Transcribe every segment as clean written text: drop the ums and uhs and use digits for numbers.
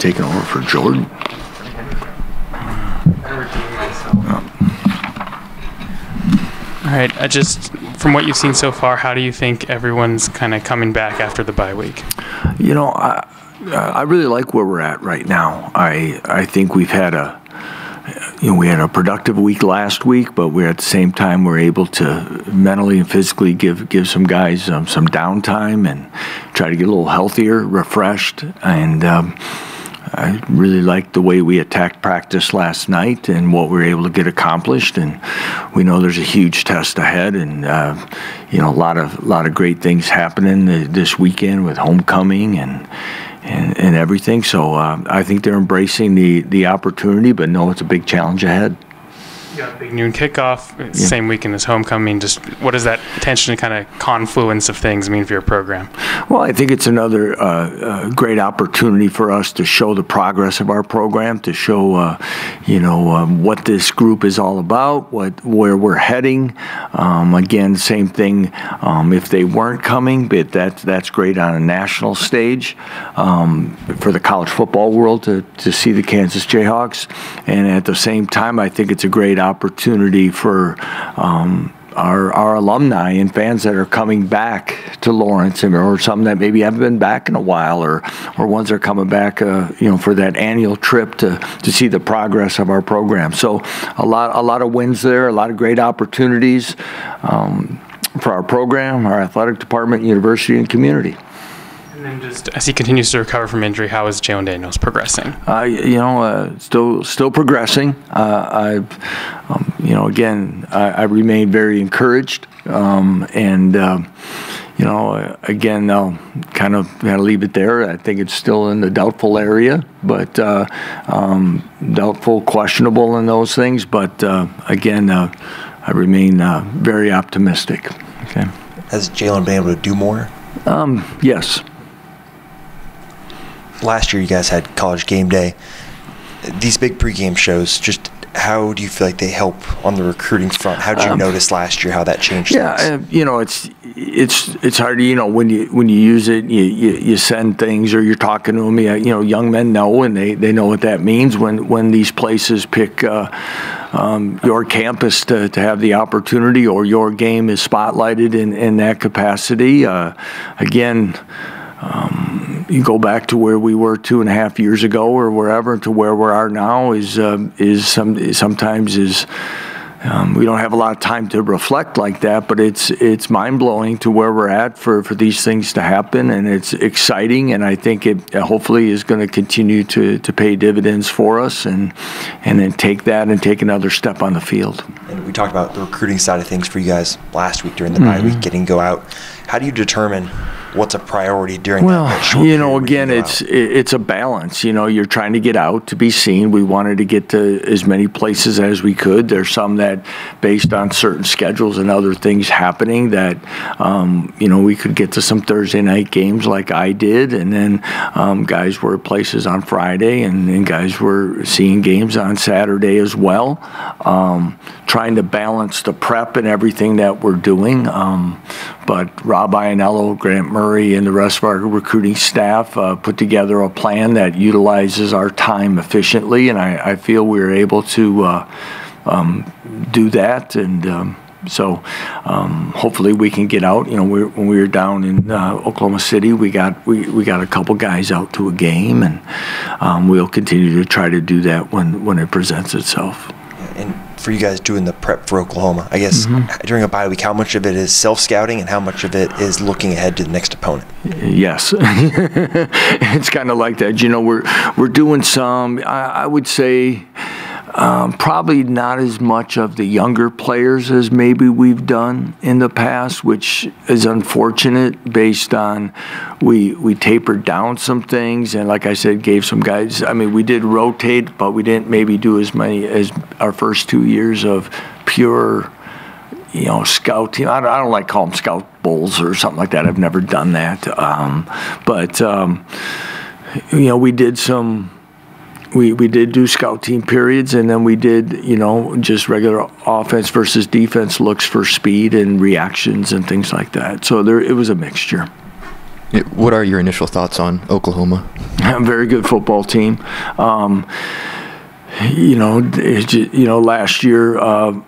taking over for Jordan. All right, just from what you've seen so far, how do you think everyone's kind of coming back after the bye week? You know, I really like where we're at right now. I think we've had we had a productive week last week, but we're at the same time we're able to mentally and physically give some guys some downtime and try to get a little healthier, refreshed, and I really liked the way we attacked practice last night and what we were able to get accomplished. And we know there's a huge test ahead, and a lot of great things happening this weekend with homecoming and everything. So I think they're embracing the opportunity, but know it's a big challenge ahead. You got a big noon kickoff, same weekend as homecoming. Just what does that tension and kind of confluence of things mean for your program? Well, I think it's another great opportunity for us to show the progress of our program, to show what this group is all about, where we're heading. Again, same thing. If they weren't coming, but that's great on a national stage for the college football world to see the Kansas Jayhawks. And at the same time, I think it's a great opportunity for our alumni and fans that are coming back to Lawrence, or some that maybe haven't been back in a while, or ones that are coming back, for that annual trip to see the progress of our program. So a lot of wins there, a lot of great opportunities for our program, our athletic department, university, and community. And then just as he continues to recover from injury, how is Jalen Daniels progressing? Still progressing. Again, I remain very encouraged, and again, I'll kind of gotta leave it there. I think it's still in the doubtful area, but doubtful, questionable, and those things. But again, I remain very optimistic. Okay. Has Jalen been able to do more? Yes. Last year you guys had College Game Day. These big pregame shows, just how do you feel like they help on the recruiting front? How did you notice last year how that changed things? It's hard to, when you use it, you send things or you're talking to them. Young men know, and they know what that means when these places pick your campus to have the opportunity, or your game is spotlighted in that capacity. Again, you go back to where we were 2.5 years ago or wherever to where we are now sometimes we don't have a lot of time to reflect like that, but it's mind-blowing to where we're at for these things to happen, and it's exciting, and I think it hopefully is going to continue to pay dividends for us, and then take that and take another step on the field. And we talked about the recruiting side of things for you guys last week during the bye week, getting go out. How do you determine what's a priority during that short period? Again, it's a balance. You're trying to get out to be seen. We wanted to get to as many places as we could. There's some that, based on certain schedules and other things happening, that we could get to some Thursday night games like I did, and then guys were at places on Friday, and then guys were seeing games on Saturday as well. Trying to balance the prep and everything that we're doing. But Rob Iannello, Grant Murray, and the rest of our recruiting staff put together a plan that utilizes our time efficiently, and I feel we were able to do that. And so hopefully we can get out. When we were down in Oklahoma City, we got a couple guys out to a game, and we'll continue to try to do that when it presents itself. And for you guys doing the prep for Oklahoma, I guess during a bye week, how much of it is self-scouting and how much of it is looking ahead to the next opponent? Yes. It's kind of like that. We're doing some, I would say, probably not as much of the younger players as maybe we've done in the past, which is unfortunate based on we tapered down some things, and like I said, gave some guys, we did rotate, but we didn't maybe do as many as our first 2 years of pure scout team. I don't like calling them scout bowls or something like that. I've never done that. We did some. We did do scout team periods, and then we did, just regular offense versus defense looks for speed and reactions and things like that. So it was a mixture. What are your initial thoughts on Oklahoma? A very good football team. Last year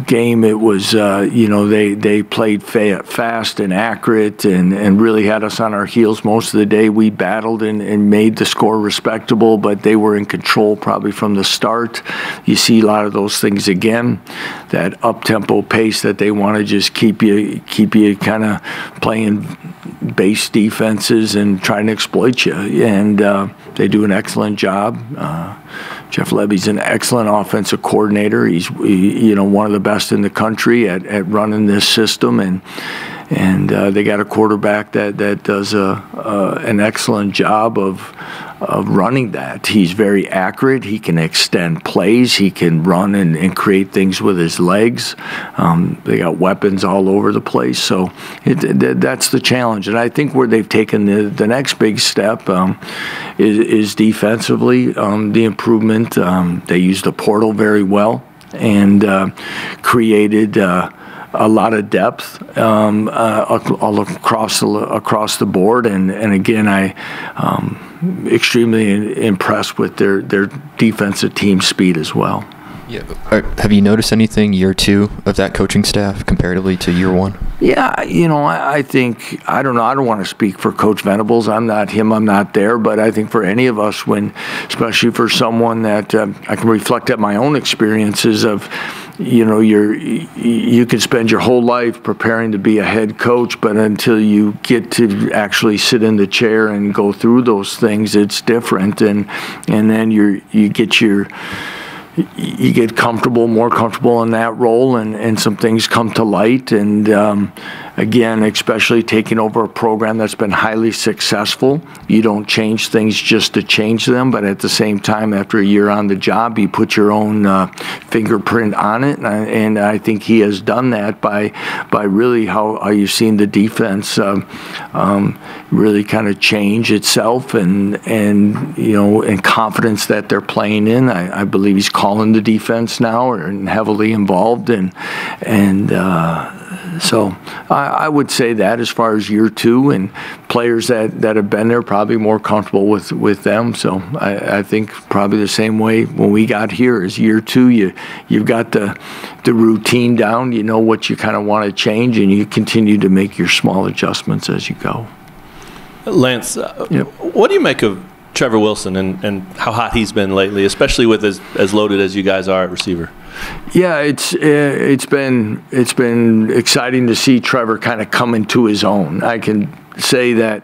game, it was, they played fast and accurate and really had us on our heels most of the day. We battled and made the score respectable, but they were in control probably from the start. You see a lot of those things again, that up-tempo pace that they want to just keep you kind of playing base defenses and trying to exploit you. And they do an excellent job. Jeff Lebby's an excellent offensive coordinator. He's one of the best in the country at running this system, and they got a quarterback that does an excellent job of running that. He's very accurate. He can extend plays. He can run and create things with his legs. They got weapons all over the place. So that's the challenge. And I think where they've taken the next big step is defensively, the improvement. They used the portal very well and created a lot of depth all across the board, and again, I'm extremely impressed with their defensive team speed as well. Yeah. Have you noticed anything year two of that coaching staff comparatively to year one? Yeah, I think, I don't know, I don't want to speak for Coach Venables. I'm not him, I'm not there, but I think for any of us, especially for someone that I can reflect at my own experiences of, you can spend your whole life preparing to be a head coach, but until you get to actually sit in the chair and go through those things, it's different, and then you get more comfortable in that role, and some things come to light. And again, especially taking over a program that's been highly successful, you don't change things just to change them, but at the same time, after a year on the job, you put your own fingerprint on it. And I think he has done that by really how you've seen the defense really kind of change itself, and confidence that they're playing in. I believe he's calling the defense now and heavily involved, and so I would say that as far as year two, and players that have been there probably more comfortable with them. So I think probably the same way when we got here is year two, you've got the routine down, you know what you kind of want to change, and you continue to make your small adjustments as you go. Lance, what do you make of Trevor Wilson and how hot he's been lately, especially with as loaded as you guys are at receiver? Yeah, it's been exciting to see Trevor kind of come into his own. I can say that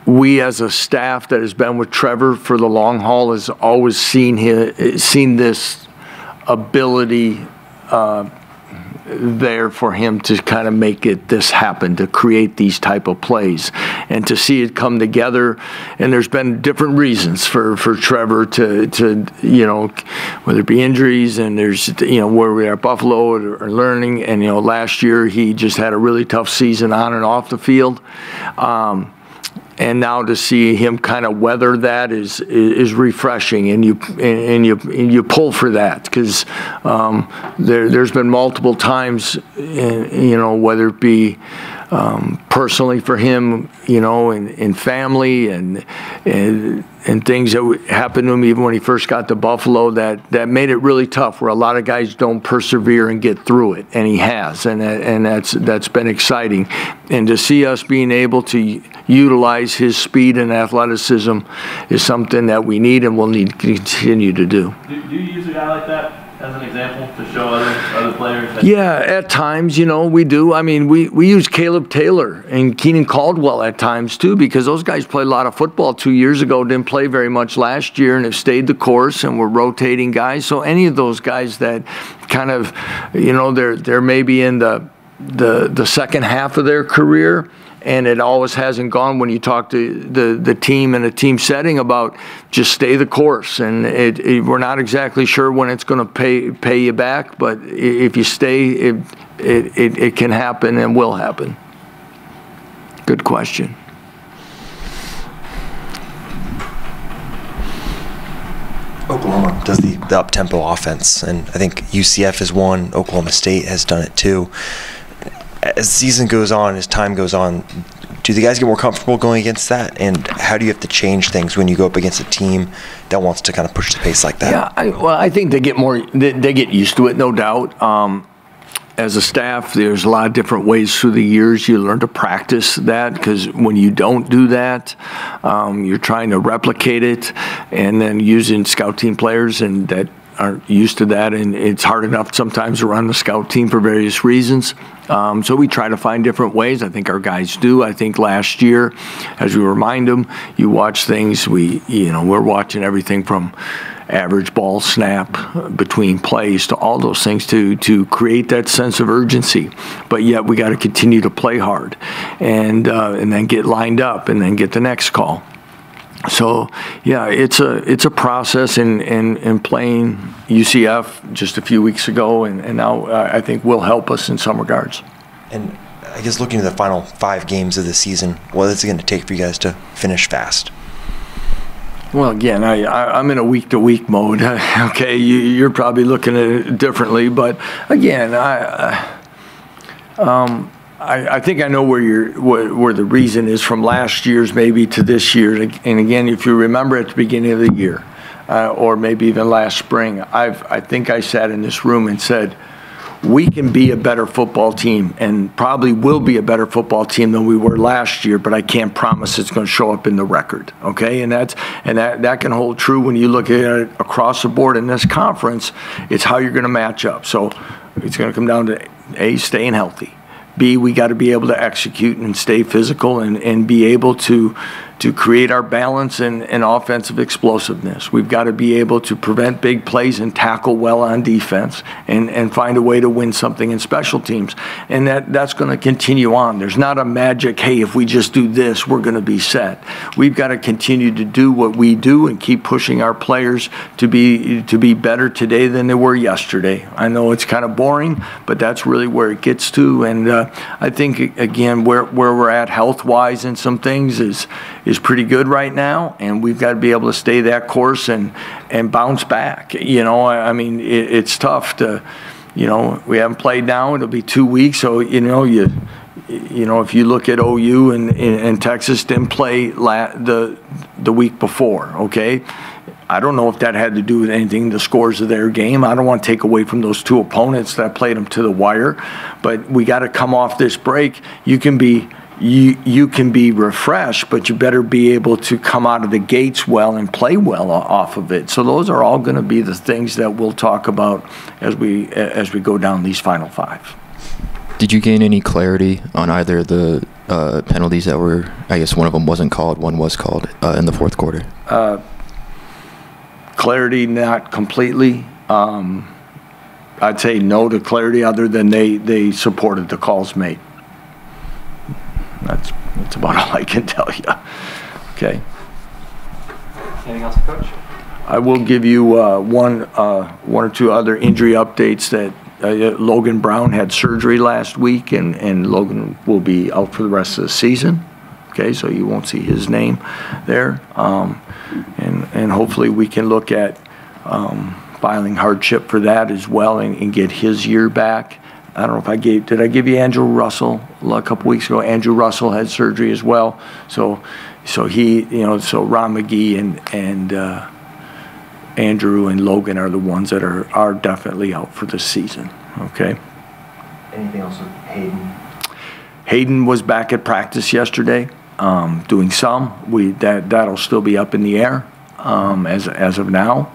we as a staff that has been with Trevor for the long haul has always seen this ability there for him to kind of make this happen, to create these type of plays, and to see it come together. And there's been different reasons for Trevor to whether it be injuries, and there's where we are at Buffalo or learning, and last year he just had a really tough season on and off the field. And now to see him kind of weather that is refreshing, and you pull for that, because there's been multiple times, whether it be personally for him, in family and things that happened to him even when he first got to Buffalo that made it really tough, where a lot of guys don't persevere and get through it, and he has, and that's been exciting. And to see us being able to utilize his speed and athleticism is something that we need and will need to continue to do. Do you use a guy like that as an example to show other players? Yeah, at times, we do. I mean, we use Caleb Taylor and Keenan Caldwell at times too, because those guys played a lot of football 2 years ago, didn't play very much last year, and have stayed the course, and we're rotating guys. So any of those guys that kind of, they're maybe in the second half of their career, and it always hasn't gone when you talk to the team in a team setting about just stay the course. And we're not exactly sure when it's going to pay you back, but if you stay, it can happen and will happen. Good question. Oklahoma does the up-tempo offense, and I think UCF is one. Oklahoma State has done it too. As the season goes on, as time goes on, do the guys get more comfortable going against that? And how do you have to change things when you go up against a team that wants to kind of push the pace like that? Yeah, I think they get used to it, no doubt. As a staff, there's a lot of different ways through the years you learn to practice that, because when you don't do that, you're trying to replicate it, and then using scout team players and that aren't used to that, and it's hard enough sometimes to run the scout team for various reasons. So we try to find different ways. I think our guys do. I think last year, as we remind them, you watch things. We're watching everything from average ball snap between plays to all those things to create that sense of urgency. But yet we got to continue to play hard, and then get lined up, and then get the next call. So yeah, it's a process in playing UCF just a few weeks ago, and now I think will help us in some regards. And I guess looking at the final 5 games of the season, what is it going to take for you guys to finish fast? Well, again, I'm in a week-to-week mode. Okay, you're probably looking at it differently, but again, I think I know where the reason is from last year's maybe to this year. And again, if you remember at the beginning of the year, or maybe even last spring, I think I sat in this room and said, we can be a better football team, and probably will be a better football team than we were last year, but I can't promise it's going to show up in the record, okay? And that can hold true when you look at it across the board in this conference. It's how you're going to match up. So it's going to come down to A, staying healthy. B, we got to be able to execute and stay physical and be able to create our balance and offensive explosiveness. We've got to be able to prevent big plays and tackle well on defense and find a way to win something in special teams. And that's going to continue on. There's not a magic, hey, if we just do this, we're going to be set. We've got to continue to do what we do and keep pushing our players to be better today than they were yesterday. I know it's kind of boring, but that's really where it gets to. And I think, again, where we're at health-wise and some things is pretty good right now, and we've got to be able to stay that course and bounce back. I mean, it's tough to, we haven't played now. It'll be 2 weeks, so if you look at OU and Texas didn't play the week before, okay? I don't know if that had to do with anything, the scores of their game. I don't want to take away from those 2 opponents that played them to the wire, but we got to come off this break. You can be refreshed, but you better be able to come out of the gates well and play well off of it. So those are all going to be the things that we'll talk about as we go down these final 5. Did you gain any clarity on either the penalties that were, I guess one of them wasn't called, one was called, in the fourth quarter? Clarity, not completely. I'd say no to clarity, other than they supported the calls made. That's about all I can tell you. Okay. Anything else, Coach? I will give you one or two other injury updates. That Logan Brown had surgery last week, and Logan will be out for the rest of the season. Okay, so you won't see his name there. And hopefully we can look at filing hardship for that as well and get his year back. I don't know if did I give you Andrew Russell a couple weeks ago? Andrew Russell had surgery as well. So he, so Ron McGee and Andrew and Logan are the ones that are definitely out for the season. Okay. Anything else with Hayden? Hayden was back at practice yesterday, doing some. That'll still be up in the air as of now.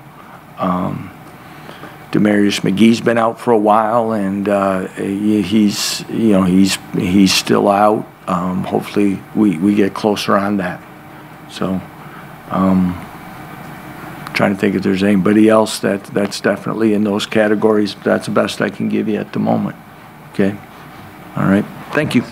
Demarius McGee's been out for a while, and he's still out. Hopefully we get closer on that. So trying to think if there's anybody else that's definitely in those categories. That's the best I can give you at the moment. Okay. All right. Thank you.